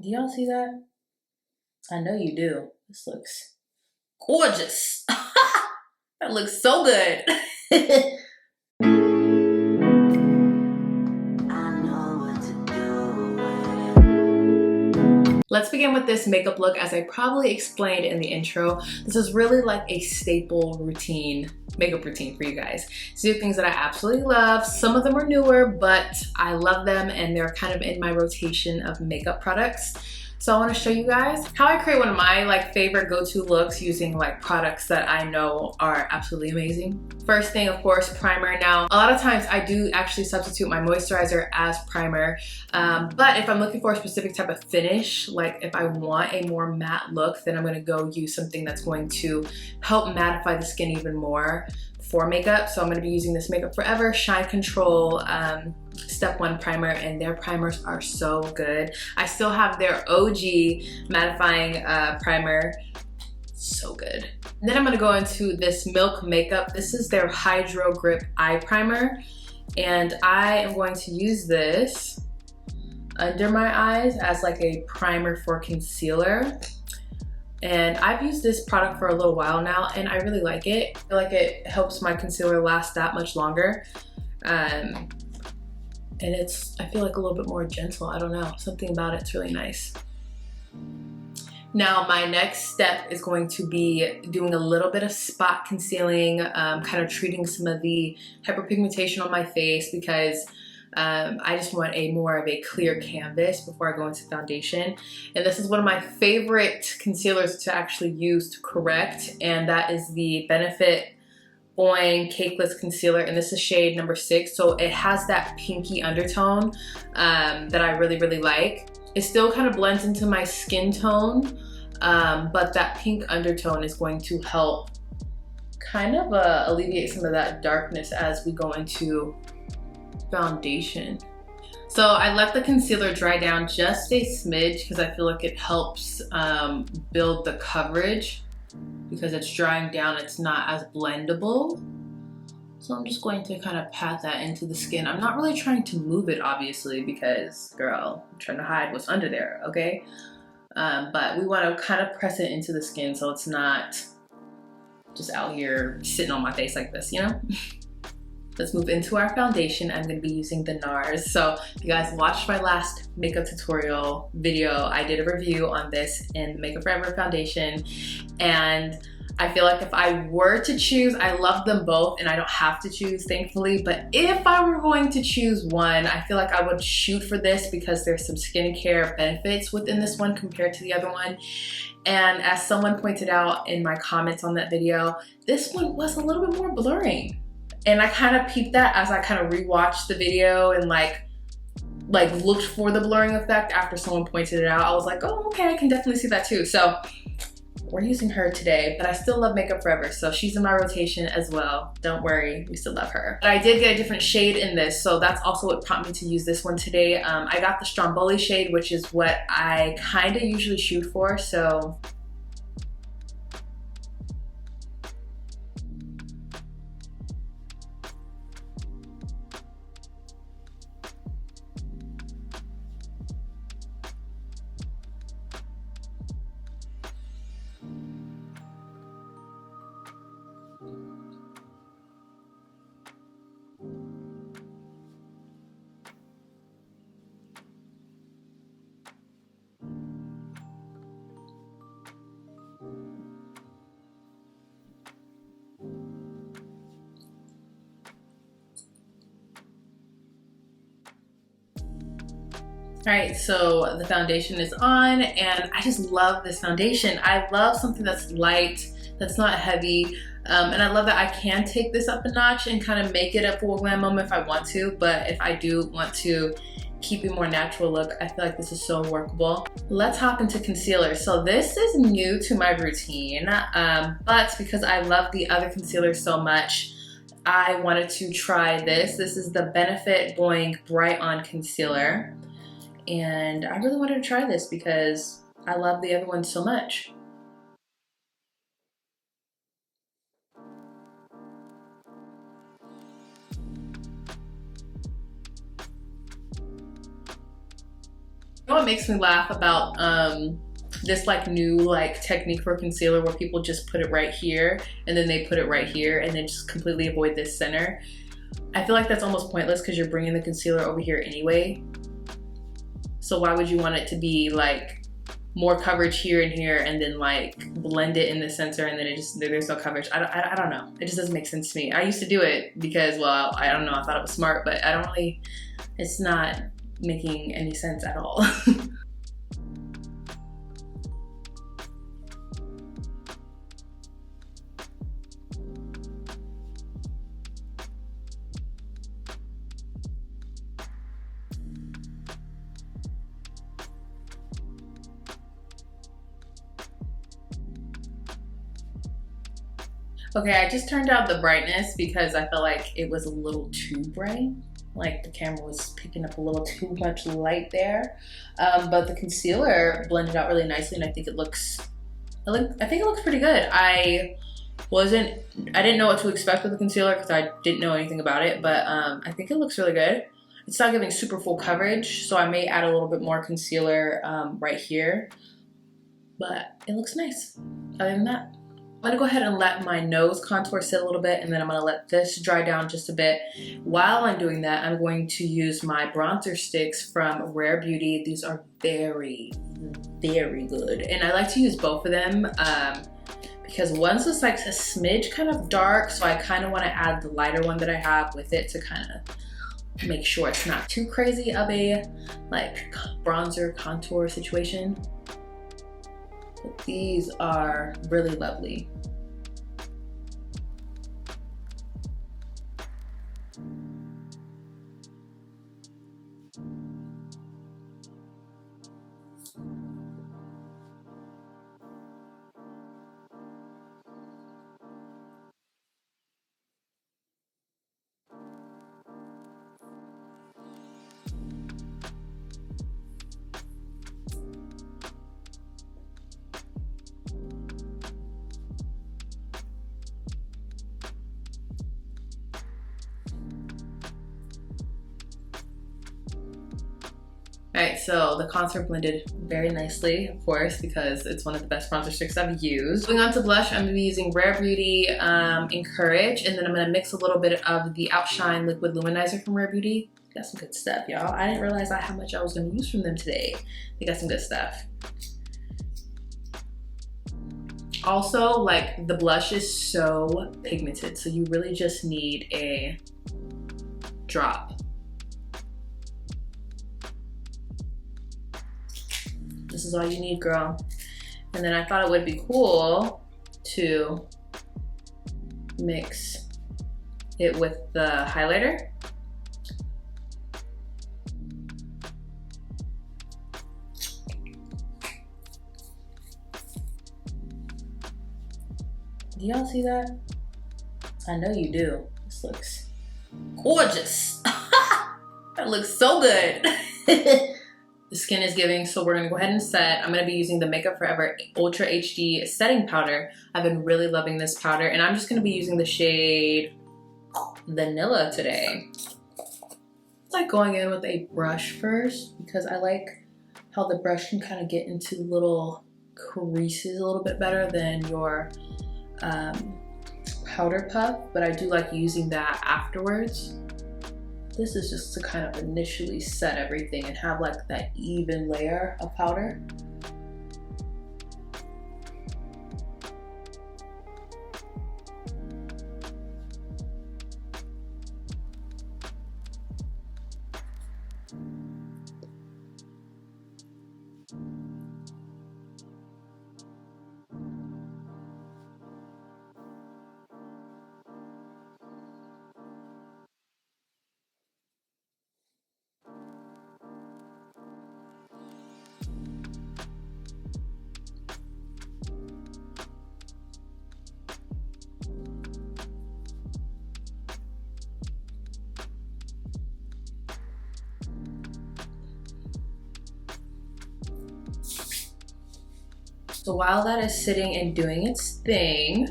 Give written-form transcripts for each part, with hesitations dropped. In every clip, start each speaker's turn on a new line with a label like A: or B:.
A: Do y'all see that? I know you do. This looks gorgeous. That looks so good. Let's begin with this makeup look. As I probably explained in the intro, this is really like a staple routine, makeup routine for you guys. These are things that I absolutely love. Some of them are newer, but I love them and they're kind of in my rotation of makeup products. So I want to show you guys how I create one of my favorite go-to looks using products that I know are absolutely amazing. First thing, of course, primer. Now, a lot of times I do actually substitute my moisturizer as primer, but if I'm looking for a specific type of finish, like if I want a more matte look, then I'm going to go use something that's going to help mattify the skin even more for makeup. So I'm going to be using this Makeup Forever Shine Control Step 1 primer, and their primers are so good. I still have their OG mattifying primer. So good. And then I'm going to go into this Milk Makeup. This is their Hydro Grip Eye Primer, and I am going to use this under my eyes as like a primer for concealer. And I've used this product for a little while now and I really like it. I feel like it helps my concealer last that much longer. And I feel like a little bit more gentle. I don't know, something about it's really nice. Now my next step is going to be doing a little bit of spot concealing, kind of treating some of the hyperpigmentation on my face because I just want more of a clear canvas before I go into foundation. And this is one of my favorite concealers to actually use to correct, and that is the Benefit Boing Cakeless Concealer, and this is shade number 6. So it has that pinky undertone that I really, really like. It still kind of blends into my skin tone, but that pink undertone is going to help kind of alleviate some of that darkness as we go into foundation. So I let the concealer dry down just a smidge because I feel like it helps build the coverage. Because it's drying down, it's not as blendable. So I'm just going to kind of pat that into the skin. I'm not really trying to move it, obviously, because girl, I'm trying to hide what's under there, okay? But we want to kind of press it into the skin so it's not just out here sitting on my face like this, you know? Let's move into our foundation. I'm going to be using the NARS. So if you guys watched my last makeup tutorial video, I did a review on this in the Makeup Forever foundation. And I feel like if I were to choose, I love them both and I don't have to choose, thankfully. But if I were going to choose one, I feel like I would shoot for this because there's some skincare benefits within this one compared to the other one. And as someone pointed out in my comments on that video, this one was a little bit more blurring. And I kind of peeped that as I kind of rewatched the video and like looked for the blurring effect after someone pointed it out. I was like, oh, okay, I can definitely see that too. So we're using her today, but I still love Makeup Forever. So she's in my rotation as well. Don't worry, we still love her. But I did get a different shade in this. So that's also what prompted me to use this one today. I got the Stromboli shade, which is what I kind of usually shoot for. So all right, so the foundation is on and I just love this foundation. I love something that's light, that's not heavy, and I love that I can take this up a notch and kind of make it a full glam moment if I want to, but if I do want to keep a more natural look, I feel like this is so workable. Let's hop into concealer. So this is new to my routine, but because I love the other concealer so much, I wanted to try this. This is the Benefit Boing Bright On Concealer. And I really wanted to try this because I love the other one so much. know what makes me laugh about this like new like technique for concealer where people just put it right here and then they put it right here and then just completely avoid this center? I feel like that's almost pointless because you're bringing the concealer over here anyway. So why would you want it to be like more coverage here and here and then like blend it in the center and then it just, there's no coverage? I don't know. It just doesn't make sense to me. I used to do it because, well, I don't know, I thought it was smart, but I don't really, it's not making any sense at all. Okay, I just turned out the brightness because I felt like it was a little too bright. Like the camera was picking up a little too much light there. But the concealer blended out really nicely and I think it looks pretty good. I didn't know what to expect with the concealer because I didn't know anything about it, but I think it looks really good. It's not giving super full coverage, so I may add a little bit more concealer right here, but it looks nice. Other than that, I'm gonna go ahead and let my nose contour sit a little bit and then I'm gonna let this dry down just a bit. While I'm doing that, I'm going to use my bronzer sticks from Rare Beauty. These are very, very good. And I like to use both of them because one's just like a smidge kind of dark, so I kind of want to add the lighter one that I have with it to kind of make sure it's not too crazy of a like bronzer contour situation. But these are really lovely. Alright, so the contour blended very nicely, of course, because it's one of the best bronzer sticks I've used. Moving on to blush, I'm going to be using Rare Beauty Encourage, and then I'm going to mix a little bit of the Outshine Liquid Luminizer from Rare Beauty. Got some good stuff, y'all. I didn't realize how much I was going to use from them today. They got some good stuff. Also, like, the blush is so pigmented, so you really just need a drop. This is all you need, girl. And then I thought it would be cool to mix it with the highlighter. Do y'all see that? I know you do. This looks gorgeous. That looks so good. The skin is giving, so we're gonna go ahead and set. I'm gonna be using the Makeup Forever Ultra HD Setting Powder. I've been really loving this powder, and I'm just gonna be using the shade Vanilla today. It's like going in with a brush first, because I like how the brush can kind of get into little creases a little bit better than your powder puff, but I do like using that afterwards. This is just to kind of initially set everything and have like that even layer of powder. So while that is sitting and doing its thing,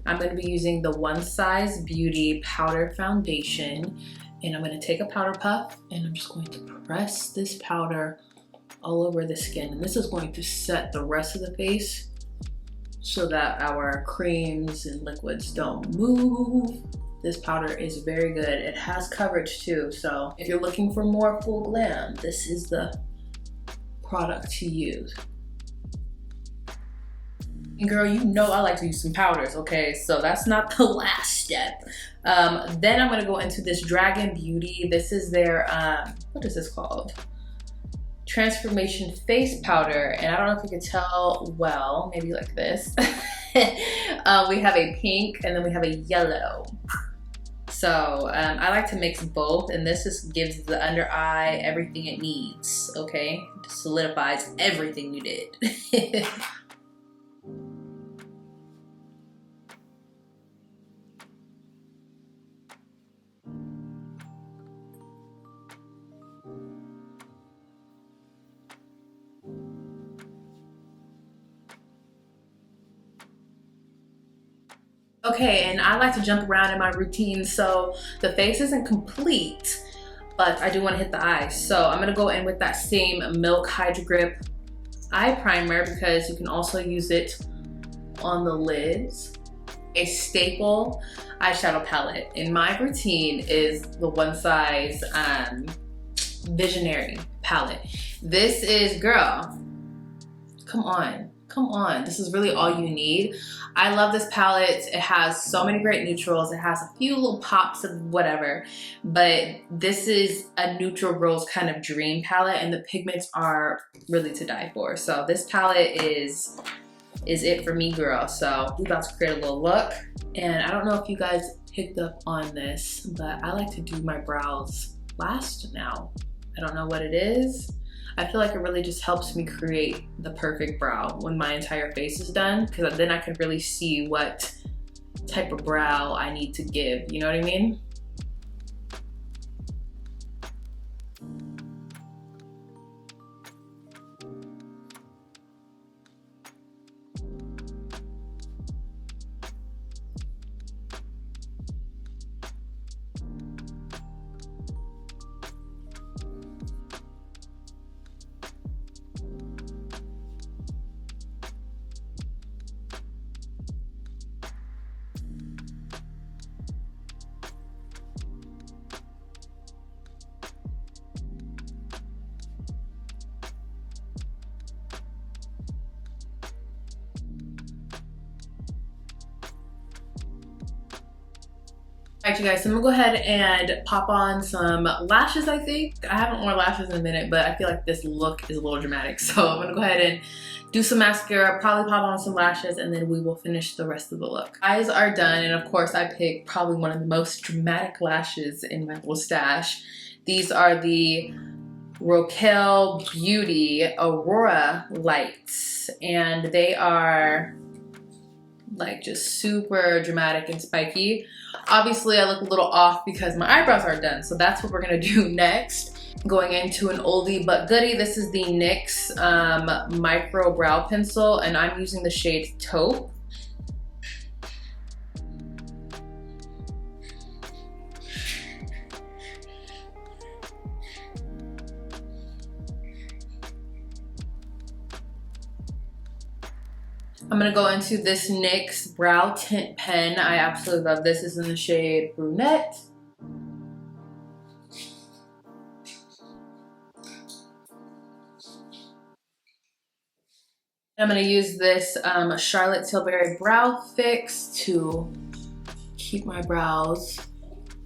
A: I'm going to be using the One Size Beauty Powder Foundation, and I'm going to take a powder puff and I'm just going to press this powder all over the skin. And this is going to set the rest of the face so that our creams and liquids don't move. This powder is very good. It has coverage too, so if you're looking for more full glam, this is the product to use. And girl, you know I like to use some powders, okay? So that's not the last step. Then I'm gonna go into this Dragon Beauty. This is their, what is this called? Transformation Face Powder. And I don't know if you can tell well, maybe like this. We have a pink and then we have a yellow. So I like to mix both, and this just gives the under eye everything it needs, okay? It solidifies everything you did. Okay, and I like to jump around in my routine, so the face isn't complete, but I do want to hit the eyes. So I'm gonna go in with that same Milk Hydro Grip eye primer because you can also use it on the lids. A staple eyeshadow palette in my routine is the One Size Visionary palette. This is, girl, come on, this is really all you need. I love this palette. It has so many great neutrals. It has a few little pops of whatever, but this is a neutral rose kind of dream palette, and the pigments are really to die for. So this palette is it for me, girl. So we're about to create a little look, and I don't know if you guys picked up on this, but I like to do my brows last now. I don't know what it is. I feel like it really just helps me create the perfect brow when my entire face is done, because then I can really see what type of brow I need to give, you know what I mean? Alright you guys, so I'm gonna go ahead and pop on some lashes, I think. I haven't worn lashes in a minute, but I feel like this look is a little dramatic. So I'm gonna go ahead and do some mascara, probably pop on some lashes, and then we will finish the rest of the look. Eyes are done, and of course I picked probably one of the most dramatic lashes in my little stash. These are the Grwm Beauty Aurora Lights, and they are like just super dramatic and spiky. Obviously I look a little off because my eyebrows are done, so that's what we're gonna do next. Going into an oldie but goodie. This is the NYX Micro Brow Pencil, and I'm using the shade Taupe. I'm gonna go into this NYX Brow Tint Pen. I absolutely love this. This is in the shade Brunette. I'm gonna use this Charlotte Tilbury Brow Fix to keep my brows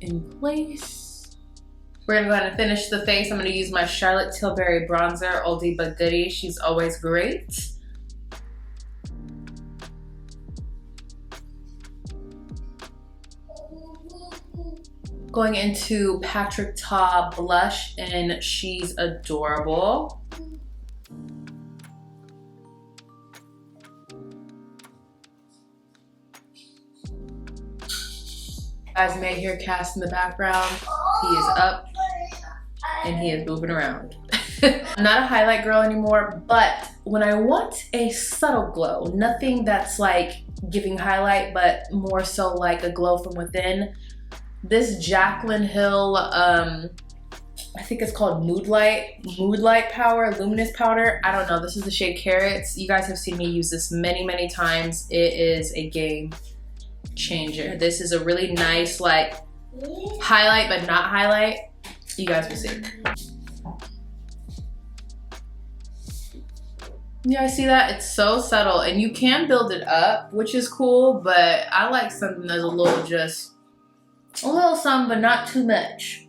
A: in place. We're gonna go ahead and finish the face. I'm gonna use my Charlotte Tilbury Bronzer, oldie but goodie. She's always great. Going into Patrick Ta Blush, and she's adorable. As you may hear Cass in the background, he is up and he is moving around. I'm not a highlight girl anymore, but when I want a subtle glow, nothing that's like giving highlight, but more so like a glow from within, this Jaclyn Hill I think it's called Mood Light Power, Luminous Powder. I don't know, this is the shade Carrots. You guys have seen me use this many, many times. It is a game changer. This is a really nice, like, highlight, but not highlight. You guys will see. You guys see that? It's so subtle, and you can build it up, which is cool, but I like something that's a little something, but not too much.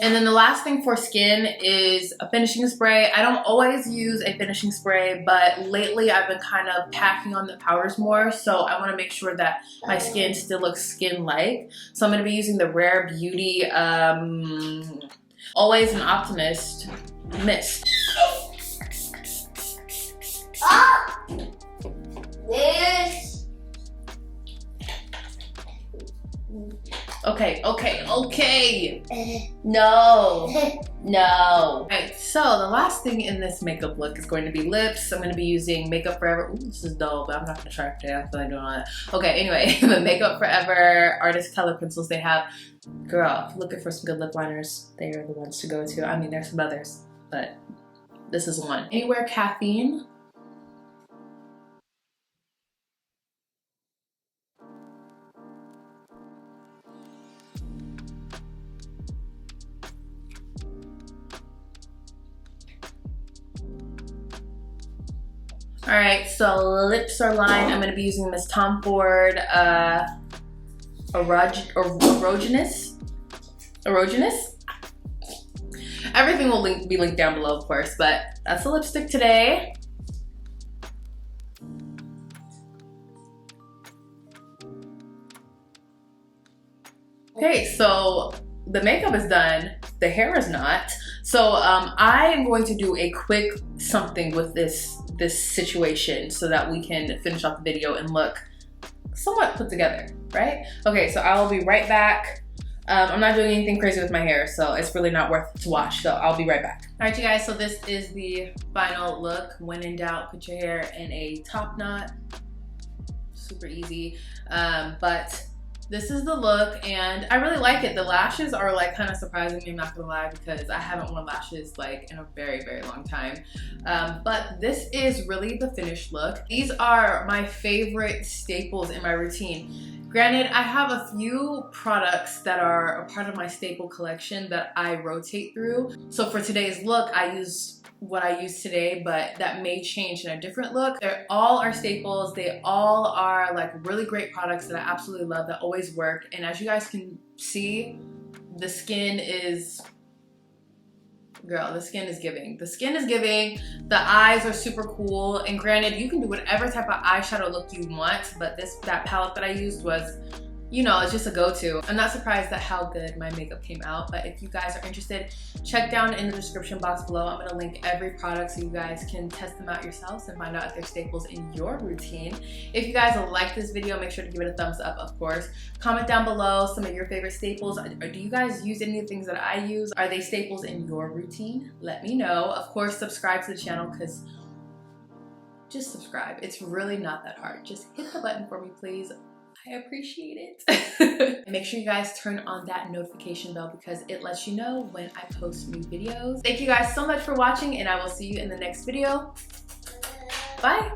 A: And then the last thing for skin is a finishing spray. I don't always use a finishing spray, but lately I've been kind of packing on the powders more, so I want to make sure that my skin still looks skin-like. So I'm going to be using the Rare Beauty Always an Optimist Mist. Okay. No. Alright, so the last thing in this makeup look is going to be lips. I'm going to be using Makeup Forever. Ooh, this is dull, but I'm not going to try it today. I feel like doing all that. Okay, anyway, the Makeup Forever Artist Color Pencils they have. Girl, if you're looking for some good lip liners, they are the ones to go to. I mean, there's some others, but this is one. Anywhere Caffeine. Alright, so lips are lined. I'm going to be using Miss Tom Ford Erogenous. Everything will be linked down below, of course, but that's the lipstick today. Okay, so the makeup is done, the hair is not. So I am going to do a quick something with this situation so that we can finish off the video and look somewhat put together, right? Okay, so I will be right back. I'm not doing anything crazy with my hair, so it's really not worth it to watch, so I'll be right back. All right, you guys, so this is the final look. When in doubt, put your hair in a top knot. Super easy, but this is the look, and I really like it. The lashes are like kind of surprising me, I'm not gonna lie, because I haven't worn lashes like in a very, very long time. But this is really the finished look. These are my favorite staples in my routine. Granted, I have a few products that are a part of my staple collection that I rotate through. So for today's look, I used what I use today, but that may change in a different look. They're all our staples. They all are like really great products that I absolutely love, that always work. And as you guys can see, the skin is, girl, the skin is giving. The skin is giving. The eyes are super cool. And granted, you can do whatever type of eyeshadow look you want, but that palette that I used was, you know, it's just a go-to. I'm not surprised at how good my makeup came out, but if you guys are interested, check down in the description box below. I'm gonna link every product so you guys can test them out yourselves and find out if they're staples in your routine. If you guys like this video, make sure to give it a thumbs up, of course. Comment down below some of your favorite staples. Do you guys use any of the things that I use? Are they staples in your routine? Let me know. Of course, subscribe to the channel, because just subscribe. It's really not that hard. Just hit the button for me, please. I appreciate it. Make sure you guys turn on that notification bell because it lets you know when I post new videos. Thank you guys so much for watching, and I will see you in the next video. Bye.